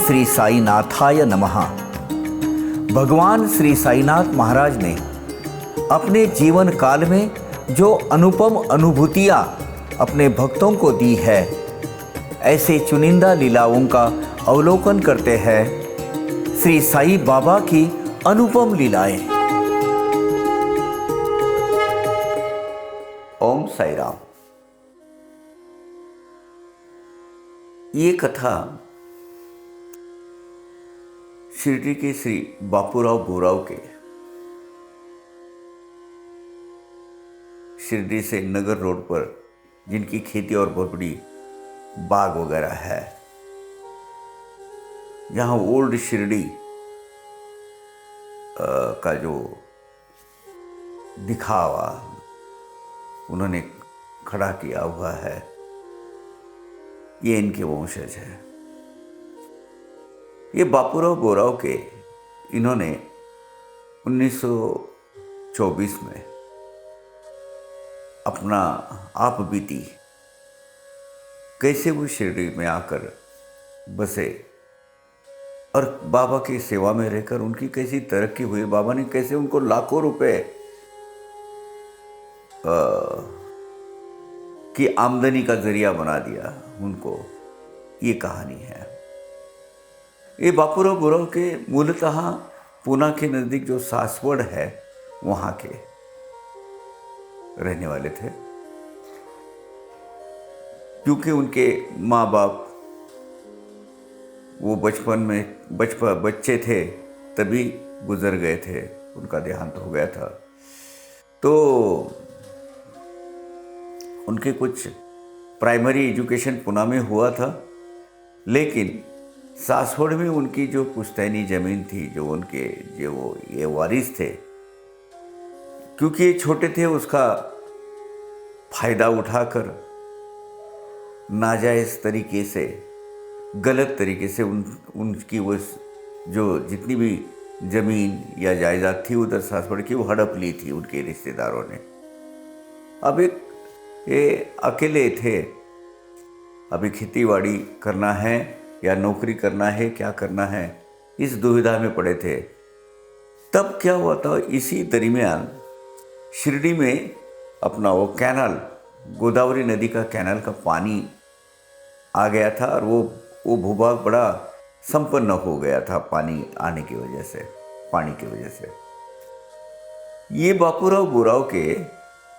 श्री साईनाथाय नमः। भगवान श्री साईनाथ महाराज ने अपने जीवन काल में जो अनुपम अनुभूतियाँ अपने भक्तों को दी है, ऐसे चुनिंदा लीलाओं का अवलोकन करते हैं श्री साईं बाबा की अनुपम लीलाएं। ओम साई राम। ये कथा शिरडी के श्री बापूराव बोराव के शिरडी से नगर रोड पर जिनकी खेती और बहुत बड़ी बाग वगैरह है, जहाँ ओल्ड शिरडी का जो दिखावा उन्होंने खड़ा किया हुआ है, ये इनके वंशज है। ये बापूराव बोराव के इन्होंने 1924 में अपना आप बीती कैसे वो शिरडी में आकर बसे और बाबा की सेवा में रहकर उनकी कैसी तरक्की हुई, बाबा ने कैसे उनको लाखों रुपए की आमदनी का जरिया बना दिया उनको, ये कहानी है। ये बापूराव बोराव के मूलतः पूना के नज़दीक जो सासवड़ है वहाँ के रहने वाले थे, क्योंकि उनके माँ बाप वो बचपन में बच्चे थे तभी गुजर गए थे, उनका देहांत हो गया था। तो उनके कुछ प्राइमरी एजुकेशन पुणे में हुआ था, लेकिन सासवड़ में उनकी जो पुश्तैनी ज़मीन थी, जो उनके ये वारिस थे, क्योंकि ये छोटे थे, उसका फायदा उठाकर नाजायज़ तरीके से, गलत तरीके से उनकी वो जो जितनी भी ज़मीन या जायदाद थी उधर सासवड़ की, वो हड़प ली थी उनके रिश्तेदारों ने। अब ये अकेले थे, अभी खेतीबाड़ी करना है या नौकरी करना है, क्या करना है, इस दुविधा में पड़े थे। तब क्या हुआ था, इसी दरमियान शिरडी में अपना वो कैनाल, गोदावरी नदी का कैनाल का पानी आ गया था और वो भूभाग बड़ा संपन्न हो गया था पानी आने की वजह से, पानी की वजह से। ये बापूराव बोराव के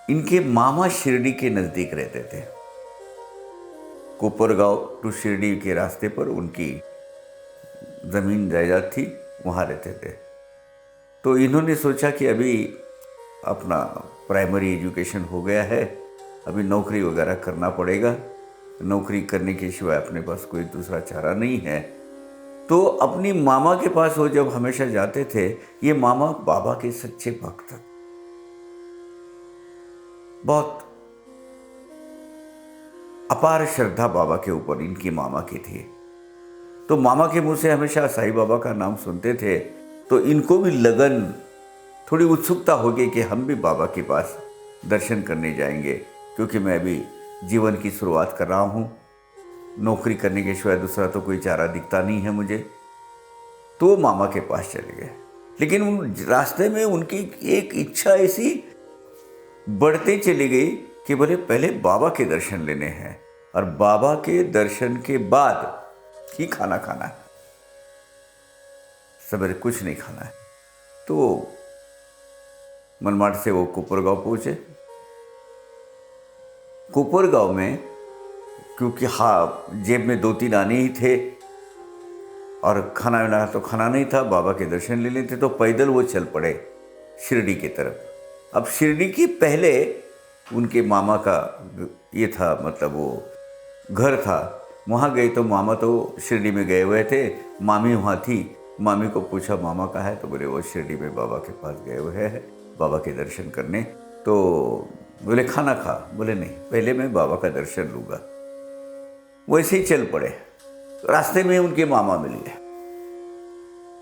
इनके मामा शिरडी के नज़दीक रहते थे। कोपरगांव टू शिरडी के रास्ते पर उनकी ज़मीन जायदाद थी, वहाँ रहते थे। तो इन्होंने सोचा कि अभी अपना प्राइमरी एजुकेशन हो गया है, अभी नौकरी वगैरह करना पड़ेगा, नौकरी करने के सिवाय अपने पास कोई दूसरा चारा नहीं है। तो अपनी मामा के पास वो जब हमेशा जाते थे, ये मामा बाबा के सच्चे भक्त, बहुत अपार श्रद्धा बाबा के ऊपर इनकी मामा की थी। तो मामा के मुंह से हमेशा साईं बाबा का नाम सुनते थे, तो इनको भी लगन, थोड़ी उत्सुकता हो गई कि हम भी बाबा के पास दर्शन करने जाएंगे, क्योंकि मैं अभी जीवन की शुरुआत कर रहा हूँ, नौकरी करने के सिवाय दूसरा तो कोई चारा दिखता नहीं है मुझे। तो मामा के पास चले गए, लेकिन उन रास्ते में उनकी एक इच्छा ऐसी बढ़ते चली गई कि बोले पहले बाबा के दर्शन लेने हैं और बाबा के दर्शन के बाद ही खाना खाना है, सवेरे कुछ नहीं खाना है। तो मनमाड से वो कोपरगांव पहुँचे। कोपरगांव में क्योंकि जेब में 2-3 आने ही थे और खाना वाना तो खाना नहीं था, बाबा के दर्शन लेने थे, तो पैदल वो चल पड़े शिरडी की तरफ। अब शिरडी के पहले उनके मामा का ये था, मतलब वो घर था, वहाँ गए तो मामा तो शिरडी में गए हुए थे, मामी वहाँ थी। मामी को पूछा मामा कहाँ है, तो बोले वो शिरडी में बाबा के पास गए हुए हैं बाबा के दर्शन करने। तो बोले खाना खा, बोले नहीं, पहले मैं बाबा का दर्शन लूँगा। वैसे ही चल पड़े। रास्ते में उनके मामा मिल गए।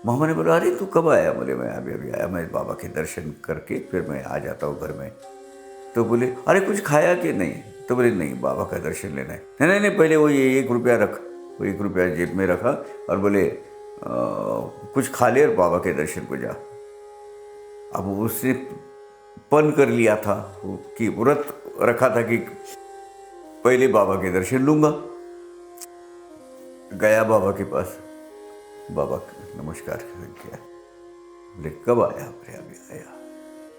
मामा ने बोला अरे तू कब आया? बोले मैं अभी आया, मैं बाबा के दर्शन करके फिर मैं आ जाता हूँ घर में। तो बोले अरे कुछ खाया कि नहीं? तो बोले नहीं, बाबा का दर्शन लेना है। नहीं नहीं नहीं, पहले वो ये 1 रुपया रख, वो 1 रुपया जेब में रखा और बोले कुछ खा ले और बाबा के दर्शन को जा। अब उसने पन कर लिया था कि व्रत रखा था कि पहले बाबा के दर्शन लूंगा। गया बाबा के पास, बाबा नमस्कार किया। बोले कब आया? बोले अभी आया।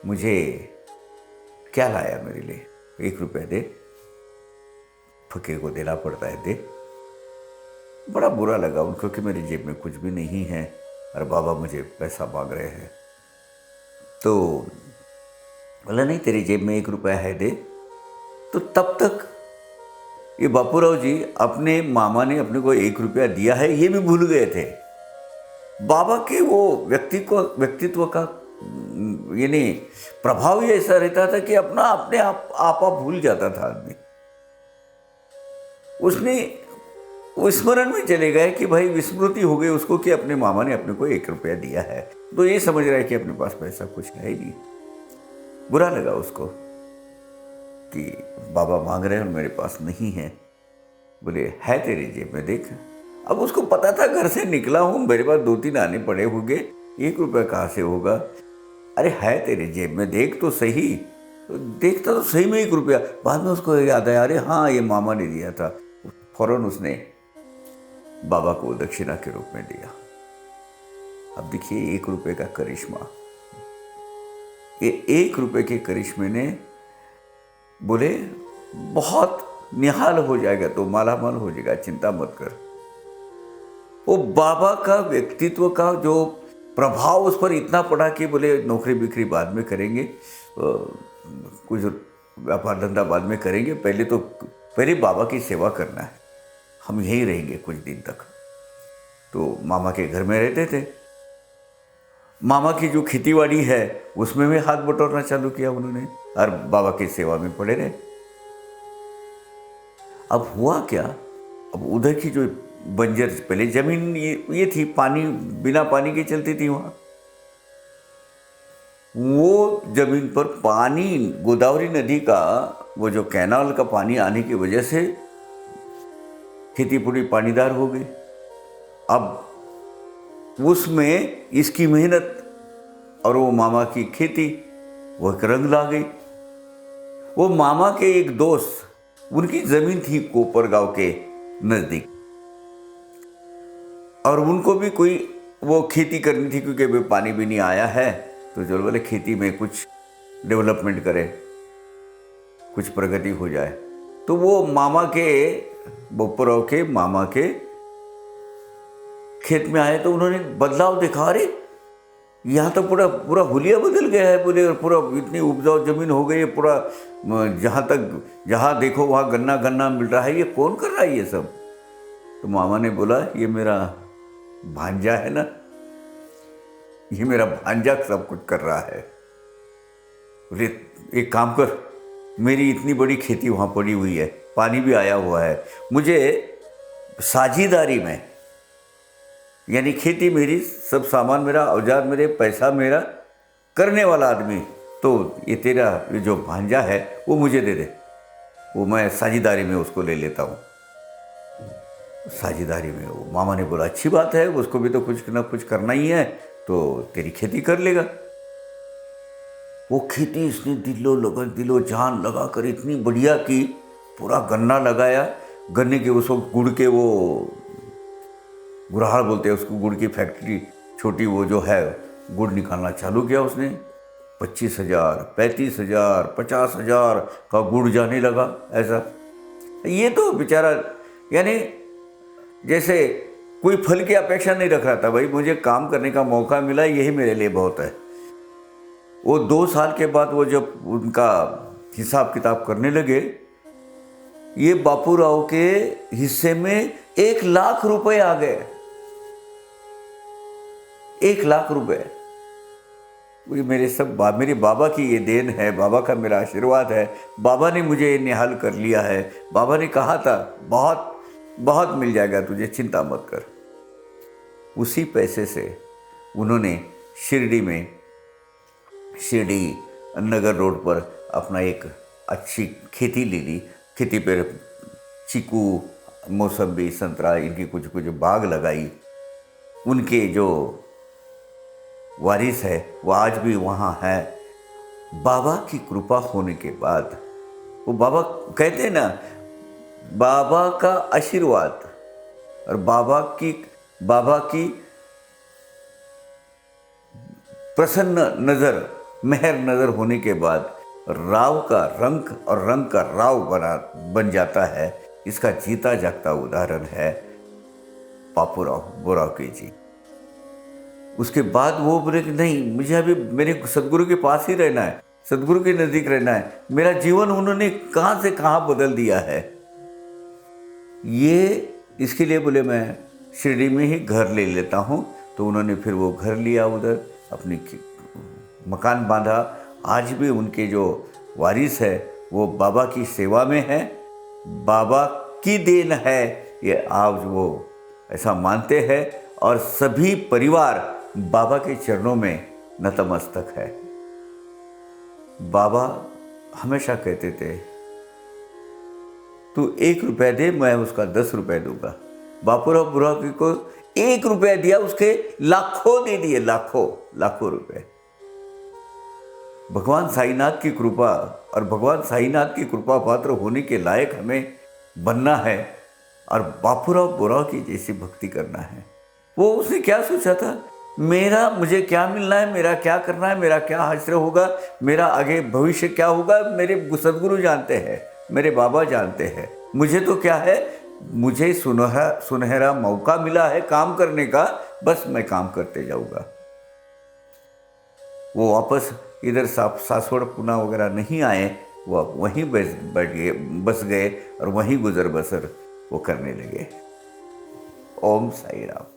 मुझे क्या लाया मेरे लिए? 1 रुपया दे, फकीर को देना पड़ता है, दे। बड़ा बुरा लगा उनको कि मेरी जेब में कुछ भी नहीं है और बाबा मुझे पैसा मांग रहे हैं। तो बोला नहीं, तेरी जेब में 1 रुपया है, दे। तो तब तक ये बापूराव जी अपने मामा ने अपने को 1 रुपया दिया है ये भी भूल गए थे। बाबा के वो व्यक्तित्व का यानी प्रभाव ही ऐसा रहता था कि अपना अपने आपा भूल जाता था आदमी। उसने वो स्मरण में चले गए कि भाई विस्मृति हो गई उसको कि अपने मामा ने अपने को 1 रुपया दिया है, तो ये समझ रहा है कि अपने पास पैसा कुछ है ही नहीं। बुरा लगा उसको कि बाबा मांग रहे हैं और मेरे पास नहीं है। बोले है तेरी जेब में, देख। अब उसको पता था घर से निकला हूं, मेरे पास 2-3 आने पड़े होंगे, 1 रुपया कहाँ से होगा? अरे है तेरी जेब में, देख तो सही। तो देखता तो सही में 1 रुपया। बाद में उसको याद आया, अरे हाँ ये मामा ने दिया था। फौरन उसने बाबा को दक्षिणा के रूप में दिया। अब देखिए 1 रुपये का करिश्मा, ये 1 रुपये के करिश्मे ने बोले बहुत निहाल हो जाएगा, तो मालामाल हो जाएगा, चिंता मत कर। वो बाबा का व्यक्तित्व का जो प्रभाव उस पर इतना पड़ा कि बोले नौकरी बिक्री बाद में करेंगे, कुछ व्यापार धंधा बाद में करेंगे, पहले बाबा की सेवा करना है, हम यहीं रहेंगे कुछ दिन तक। तो मामा के घर में रहते थे। मामा की जो खेतीबाड़ी है उसमें भी हाथ बटोरना चालू किया उन्होंने और बाबा की सेवा में पड़े रहे। अब हुआ क्या, अब उधर की जो बंजर पहले जमीन ये थी, पानी बिना पानी के चलती थी वहाँ, वो जमीन पर पानी गोदावरी नदी का वो जो कैनाल का पानी आने की वजह से खेती पूरी पानीदार हो गई। अब उसमें इसकी मेहनत और वो मामा की खेती वो एक रंग ला गई। वो मामा के एक दोस्त, उनकी जमीन थी कोपरगांव के नजदीक और उनको भी कोई वो खेती करनी थी क्योंकि अभी पानी भी नहीं आया है, तो जो बोले खेती में कुछ डेवलपमेंट करे, कुछ प्रगति हो जाए। तो वो मामा के बापूराव के मामा के खेत में आए तो उन्होंने बदलाव देखा। अरे यहाँ तो पूरा हुलिया बदल गया है, बोले, और पूरा इतनी उपजाऊ जमीन हो गई है, पूरा जहाँ देखो वहाँ गन्ना गन्ना मिल रहा है, ये कौन कर रहा है ये सब? तो मामा ने बोला ये मेरा भांजा है ना, ये मेरा भांजा सब कुछ कर रहा है। बोले एक काम कर, मेरी इतनी बड़ी खेती वहाँ पड़ी हुई है, पानी भी आया हुआ है, मुझे साझेदारी में, यानी खेती मेरी, सब सामान मेरा, औजार मेरे, पैसा मेरा, करने वाला आदमी, तो ये तेरा ये जो भांजा है वो मुझे दे दे, वो मैं साझेदारी में उसको ले लेता हूँ। साझेदारी में वो मामा ने बोला अच्छी बात है, उसको भी तो कुछ ना कुछ करना ही है, तो तेरी खेती कर लेगा। वो खेती इसने दिलो जान लगा कर इतनी बढ़िया की, पूरा गन्ना लगाया, गन्ने के उसको गुड़ के वो गुड़हाल बोलते हैं उसको, गुड़ की फैक्ट्री छोटी वो जो है, गुड़ निकालना चालू किया उसने। 25,000, 35,000, 50,000 का गुड़ जाने लगा। ऐसा ये तो बेचारा यानी जैसे कोई फल की अपेक्षा नहीं रख रहा था, भाई मुझे काम करने का मौका मिला यही मेरे लिए बहुत है। वो 2 साल के बाद वो जब उनका हिसाब किताब करने लगे, ये बापूराव के हिस्से में 1 लाख रुपए आ गए। 1 लाख रुपए। मेरे बाबा की ये देन है, बाबा का मेरा आशीर्वाद है, बाबा ने मुझे निहाल कर लिया है। बाबा ने कहा था बहुत बहुत मिल जाएगा तुझे, चिंता मत कर। उसी पैसे से उन्होंने शिरडी नगर रोड पर अपना एक अच्छी खेती ले ली। खेती पर चीकू, मौसम्बी संतरा इनकी कुछ कुछ बाग लगाई। उनके जो वारिस है वो आज भी वहाँ है। बाबा की कृपा होने के बाद, वो बाबा कहते हैं ना, बाबा का आशीर्वाद और बाबा की प्रसन्न नज़र, मेहर नज़र होने के बाद राव का रंक और रंग का राव बन जाता है। इसका जीता जागता उदाहरण है बापूराव बोरावके जी। उसके बाद वो बोले कि नहीं, मुझे अभी मेरे सदगुरु के पास ही रहना है, सदगुरु के नज़दीक रहना है। मेरा जीवन उन्होंने कहाँ से कहाँ बदल दिया है। ये इसके लिए बोले मैं शिरडी में ही घर ले लेता हूँ। तो उन्होंने फिर वो घर लिया, उधर अपनी मकान बांधा। आज भी उनके जो वारिस है वो बाबा की सेवा में है, बाबा की देन है, ये आज वो ऐसा मानते हैं। और सभी परिवार बाबा के चरणों में नतमस्तक है। बाबा हमेशा कहते थे, तू 1 रुपया दे, मैं उसका 10 रुपये दूंगा। बापूराव बोरावके को 1 रुपया दिया, उसके लाखों दे दिए, लाखों रुपए। भगवान साईनाथ की कृपा, और भगवान साईनाथ की कृपा पात्र होने के लायक हमें बनना है और बापूराव बोरावके जैसी भक्ति करना है। वो उसने क्या सोचा था, मुझे क्या मिलना है, मेरा क्या करना है, मेरा क्या हासिल होगा, मेरा आगे भविष्य क्या होगा, मेरे सदगुरु जानते हैं, मेरे बाबा जानते हैं। मुझे तो क्या है, मुझे सुनहरा मौका मिला है काम करने का, बस मैं काम करते जाऊंगा। वो वापस इधर सासवड़ पुणे वगैरह नहीं आए, वो वहीं बस गए और वहीं गुजर बसर वो करने लगे। ओम साई राम।